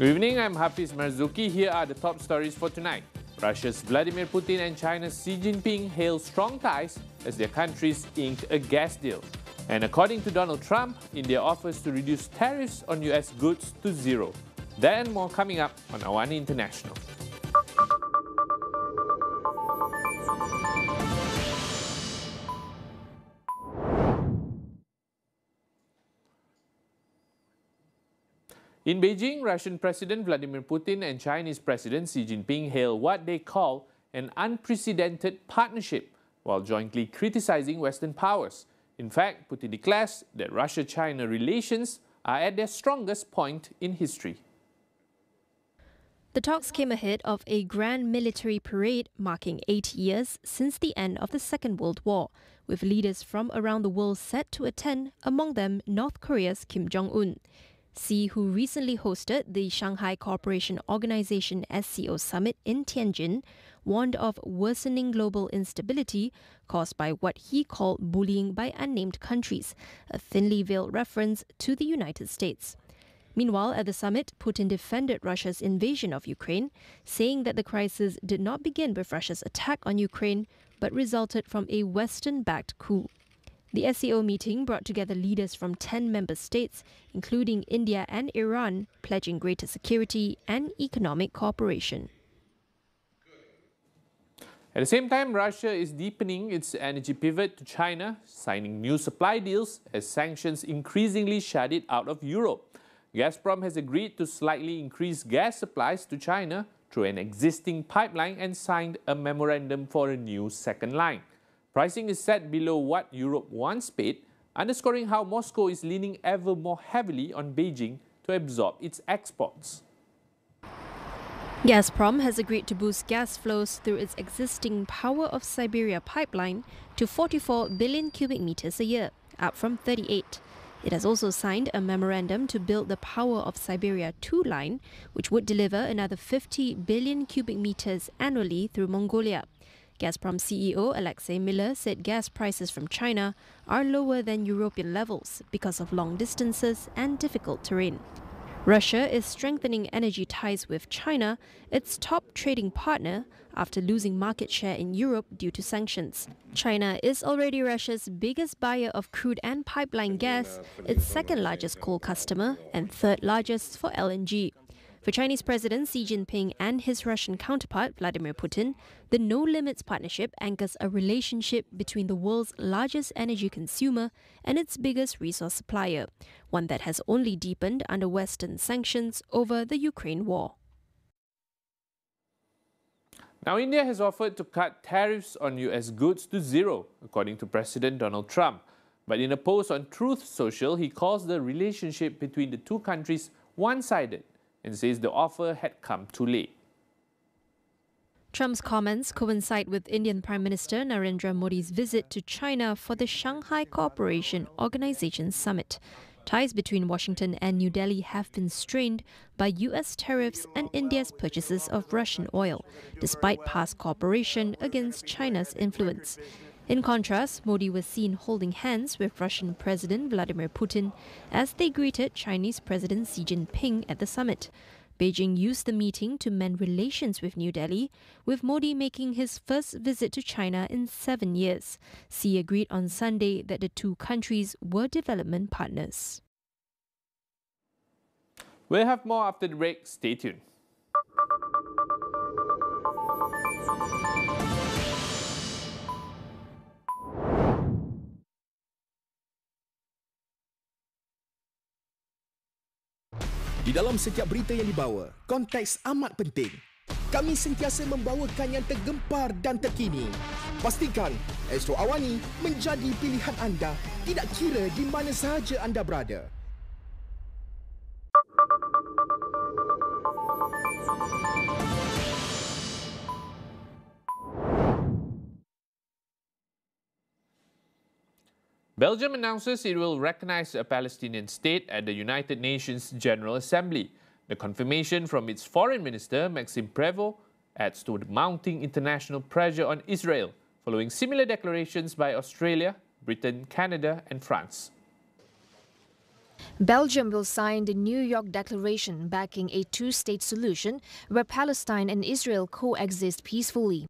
Good evening, I'm Hafiz Marzukhi. Here are the top stories for tonight. Russia's Vladimir Putin and China's Xi Jinping hail strong ties as their countries ink a gas deal. And according to Donald Trump, India offers to reduce tariffs on US goods to zero. That and more coming up on AWANI International. In Beijing, Russian President Vladimir Putin and Chinese President Xi Jinping hail what they call an unprecedented partnership while jointly criticizing Western powers. In fact, Putin declares that Russia-China relations are at their strongest point in history. The talks came ahead of a grand military parade marking 8 years since the end of the Second World War, with leaders from around the world set to attend, among them North Korea's Kim Jong-un. Xi, who recently hosted the Shanghai Cooperation Organization SCO summit in Tianjin, warned of worsening global instability caused by what he called bullying by unnamed countries, a thinly veiled reference to the United States. Meanwhile, at the summit, Putin defended Russia's invasion of Ukraine, saying that the crisis did not begin with Russia's attack on Ukraine, but resulted from a Western-backed coup. The SCO meeting brought together leaders from 10 member states, including India and Iran, pledging greater security and economic cooperation. At the same time, Russia is deepening its energy pivot to China, signing new supply deals as sanctions increasingly shut it out of Europe. Gazprom has agreed to slightly increase gas supplies to China through an existing pipeline and signed a memorandum for a new second line. Pricing is set below what Europe once paid, underscoring how Moscow is leaning ever more heavily on Beijing to absorb its exports. Gazprom has agreed to boost gas flows through its existing Power of Siberia pipeline to 44 billion cubic meters a year, up from 38. It has also signed a memorandum to build the Power of Siberia 2 line, which would deliver another 50 billion cubic meters annually through Mongolia. Gazprom CEO Alexei Miller said gas prices from China are lower than European levels because of long distances and difficult terrain. Russia is strengthening energy ties with China, its top trading partner, after losing market share in Europe due to sanctions. China is already Russia's biggest buyer of crude and pipeline gas, its second largest coal customer, and third largest for LNG. For Chinese President Xi Jinping and his Russian counterpart Vladimir Putin, the No Limits partnership anchors a relationship between the world's largest energy consumer and its biggest resource supplier, one that has only deepened under Western sanctions over the Ukraine war. Now, India has offered to cut tariffs on US goods to zero, according to President Donald Trump. But in a post on Truth Social, he calls the relationship between the two countries one-sided and says the offer had come too late. Trump's comments coincide with Indian Prime Minister Narendra Modi's visit to China for the Shanghai Cooperation Organization summit. Ties between Washington and New Delhi have been strained by US tariffs and India's purchases of Russian oil, despite past cooperation against China's influence. In contrast, Modi was seen holding hands with Russian President Vladimir Putin as they greeted Chinese President Xi Jinping at the summit. Beijing used the meeting to mend relations with New Delhi, with Modi making his first visit to China in 7 years. Xi agreed on Sunday that the two countries were development partners. We'll have more after the break. Stay tuned. Di dalam setiap berita yang dibawa, konteks amat penting. Kami sentiasa membawakan yang tergempar dan terkini. Pastikan Astro AWANI menjadi pilihan anda, tidak kira di mana sahaja anda berada. Belgium announces it will recognize a Palestinian state at the United Nations General Assembly. The confirmation from its foreign minister, Maxime Prévost, adds to the mounting international pressure on Israel, following similar declarations by Australia, Britain, Canada and France. Belgium will sign the New York Declaration backing a two-state solution where Palestine and Israel coexist peacefully.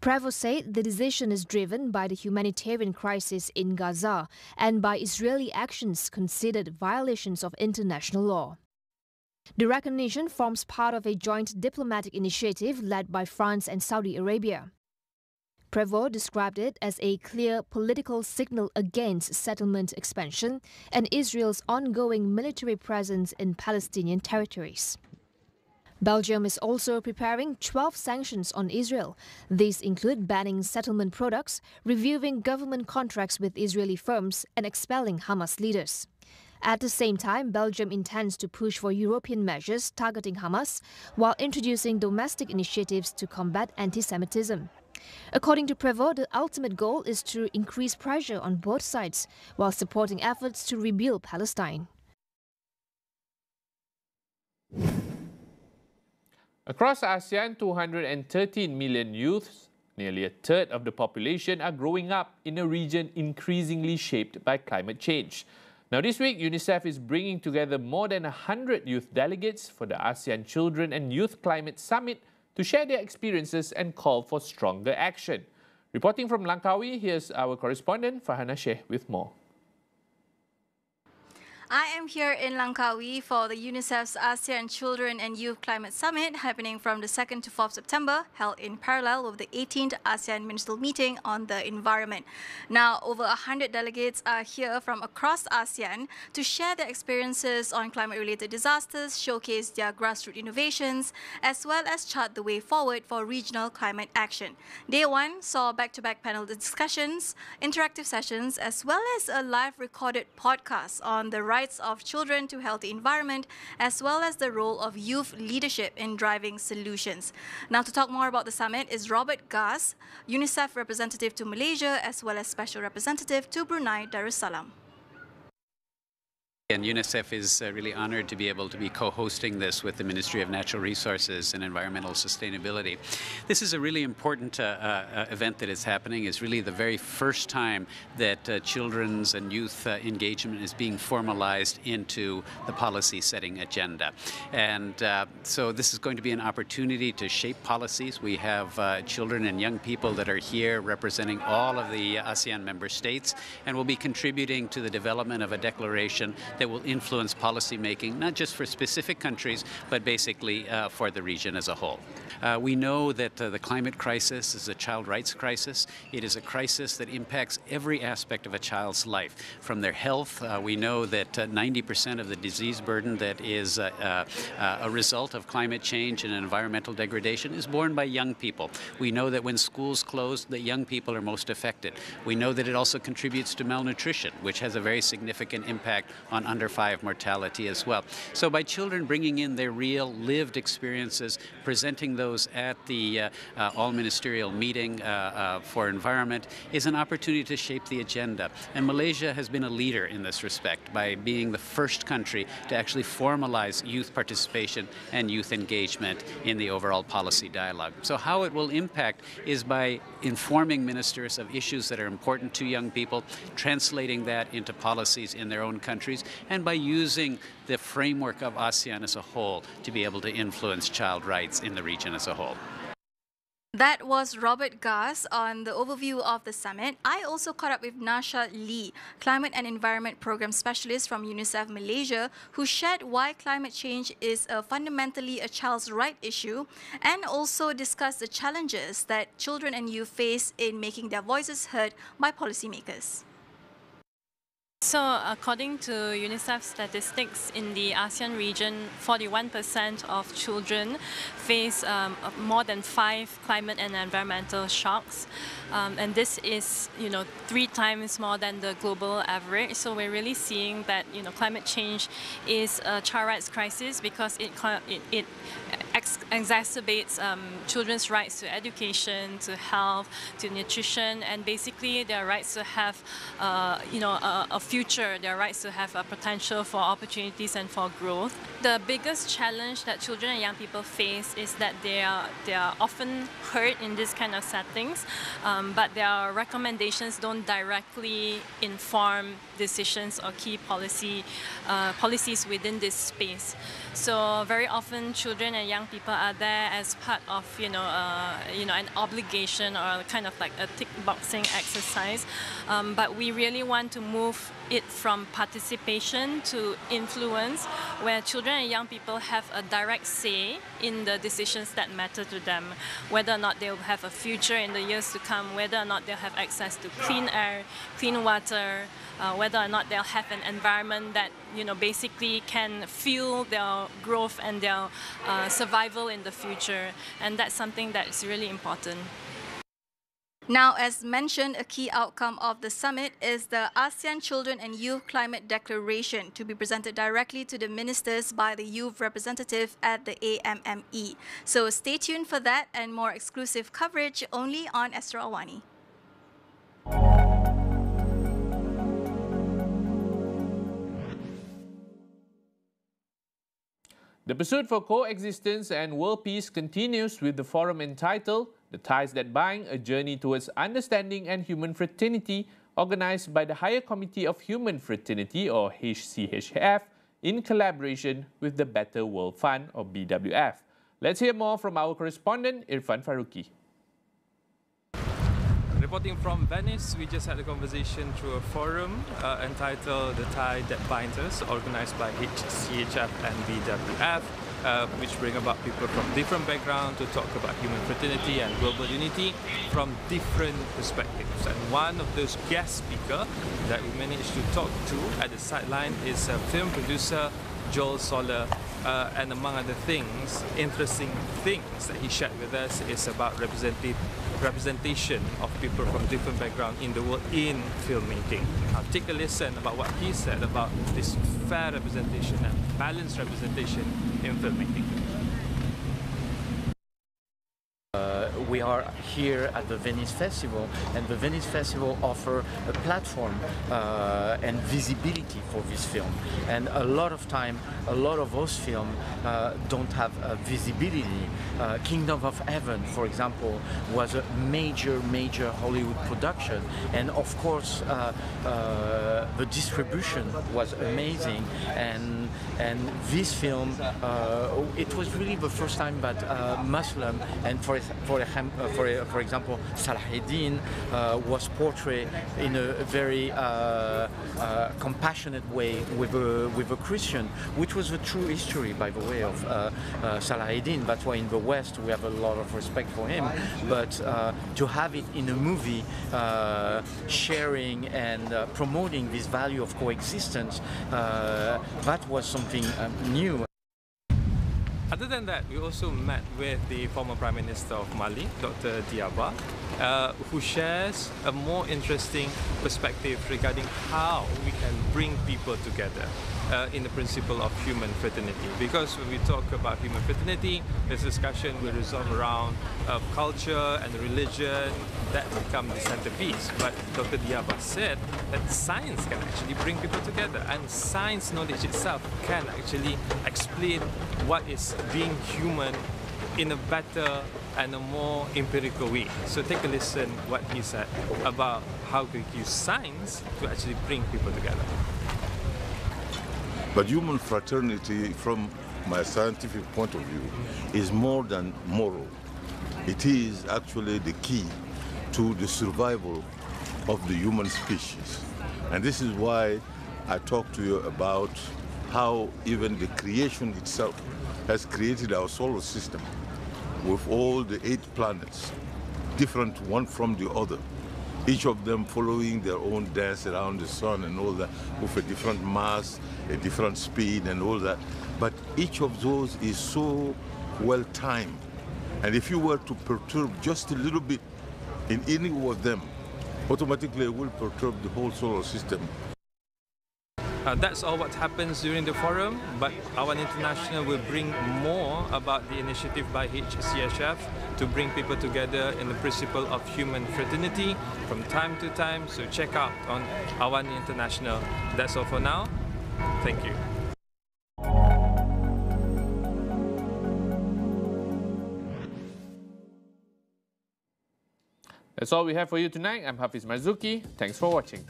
Prevost said the decision is driven by the humanitarian crisis in Gaza and by Israeli actions considered violations of international law. The recognition forms part of a joint diplomatic initiative led by France and Saudi Arabia. Prevost described it as a clear political signal against settlement expansion and Israel's ongoing military presence in Palestinian territories. Belgium is also preparing 12 sanctions on Israel. These include banning settlement products, reviewing government contracts with Israeli firms, and expelling Hamas leaders. At the same time, Belgium intends to push for European measures targeting Hamas while introducing domestic initiatives to combat anti-Semitism. According to Prevost, the ultimate goal is to increase pressure on both sides while supporting efforts to rebuild Palestine. Across ASEAN, 213 million youths, nearly a third of the population, are growing up in a region increasingly shaped by climate change. Now this week, UNICEF is bringing together more than 100 youth delegates for the ASEAN Children and Youth Climate Summit to share their experiences and call for stronger action. Reporting from Langkawi, here's our correspondent Farhana Sheikh with more. I am here in Langkawi for the UNICEF's ASEAN Children and Youth Climate Summit happening from the 2nd to 4th September, held in parallel with the 18th ASEAN Ministerial Meeting on the Environment. Now, over 100 delegates are here from across ASEAN to share their experiences on climate-related disasters, showcase their grassroots innovations, as well as chart the way forward for regional climate action. Day one saw back-to-back panel discussions, interactive sessions, as well as a live recorded podcast on the rights of children to healthy environment, as well as the role of youth leadership in driving solutions. Now, to talk more about the summit is Robert Gas, UNICEF representative to Malaysia, as well as special representative to Brunei Darussalam. And UNICEF is really honored to be able to be co-hosting this with the Ministry of Natural Resources and Environmental Sustainability. This is a really important event that is happening. It's really the very first time that children's and youth engagement is being formalized into the policy setting agenda. And so this is going to be an opportunity to shape policies. We have children and young people that are here representing all of the ASEAN member states, and will be contributing to the development of a declaration that will influence policy making, not just for specific countries, but basically for the region as a whole. We know that the climate crisis is a child rights crisis. It is a crisis that impacts every aspect of a child's life, from their health. We know that 90% of the disease burden that is a result of climate change and environmental degradation is borne by young people. We know that when schools close, the young people are most affected. We know that it also contributes to malnutrition, which has a very significant impact on under 5 mortality as well. So by children bringing in their real lived experiences, presenting those at the all-ministerial meeting for environment is an opportunity to shape the agenda. And Malaysia has been a leader in this respect by being the first country to actually formalize youth participation and youth engagement in the overall policy dialogue. So how it will impact is by informing ministers of issues that are important to young people, translating that into policies in their own countries, and by using the framework of ASEAN as a whole to be able to influence child rights in the region as a whole. That was Robert Gas on the overview of the summit. I also caught up with Nasha Lee, Climate and Environment Program Specialist from UNICEF Malaysia, who shared why climate change is fundamentally a child's right issue, and also discussed the challenges that children and youth face in making their voices heard by policymakers. So according to UNICEF statistics, in the ASEAN region, 41% of children face more than 5 climate and environmental shocks. And this is, 3 times more than the global average. So we're really seeing that, climate change is a child rights crisis because it exacerbates children's rights to education, to health, to nutrition, and basically their rights to have, a future, their rights to have a potential for opportunities and for growth. The biggest challenge that children and young people face is that they are often hurt in this kind of settings, but their recommendations don't directly inform decisions or key policies within this space. So very often children and young people are there as part of an obligation or kind of like a tick boxing exercise, but we really want to move it from participation to influence, where children and young people have a direct say in the decisions that matter to them, whether or not they'll have a future in the years to come, whether or not they'll have access to clean air, clean water, whether or not they'll have an environment that basically can fuel their growth and their survival in the future, and that's something that's really important. Now, as mentioned, a key outcome of the summit is the ASEAN Children and Youth Climate Declaration, to be presented directly to the ministers by the youth representative at the AMME. So stay tuned for that and more exclusive coverage only on Astro AWANI. The pursuit for coexistence and world peace continues with the forum entitled "The Ties That Bind: A Journey Towards Understanding and Human Fraternity," organized by the Higher Committee of Human Fraternity, or HCHF, in collaboration with the Better World Fund, or BWF. Let's hear more from our correspondent, Irfan Faruqi. Reporting from Venice, we just had a conversation through a forum entitled "The Tie That Binds Us," organized by HCHF and BWF, which bring about people from different backgrounds to talk about human fraternity and global unity from different perspectives. And one of those guest speakers that we managed to talk to at the sideline is a film producer, Joel Soller, and among other things, interesting things that he shared with us is about representation of people from different backgrounds in the world in filmmaking. I'll take a listen about what he said about this fair representation and balanced representation in filmmaking. We are here at the Venice Festival, and the Venice Festival offers a platform and visibility for this film. And a lot of time, a lot of those films don't have visibility. Kingdom of Heaven, for example, was a major Hollywood production, and of course the distribution was amazing. And this film, it was really the first time that Muslim, and for example, Salahuddin was portrayed in a very compassionate way with a Christian, which was the true history, by the way, of Salahuddin. That's why in the West we have a lot of respect for him. But to have it in a movie, sharing and promoting this value of coexistence, that was something new. Other than that, we also met with the former Prime Minister of Mali, Dr. Diaba, who shares a more interesting perspective regarding how we can bring people together in the principle of human fraternity. Because when we talk about human fraternity, this discussion will resolve around culture and religion, that become the centerpiece. But Dr. Diaba said that science can actually bring people together, and science knowledge itself can actually explain what is being human in a better and a more empirical way. So take a listen what he said about how we use science to actually bring people together. But human fraternity, from my scientific point of view, is more than moral. It is actually the key to the survival of the human species. And this is why I talk to you about how even the creation itself has created our solar system with all the 8 planets, different one from the other, each of them following their own dance around the sun and all that, with a different mass, a different speed and all that. But each of those is so well timed. And if you were to perturb just a little bit in any of them, automatically it will perturb the whole solar system. That's all what happens during the forum, but AWANI International will bring more about the initiative by HCSF to bring people together in the principle of human fraternity from time to time. So check out on AWANI International. That's all for now. Thank you. That's all we have for you tonight. I'm Hafiz Marzukhi. Thanks for watching.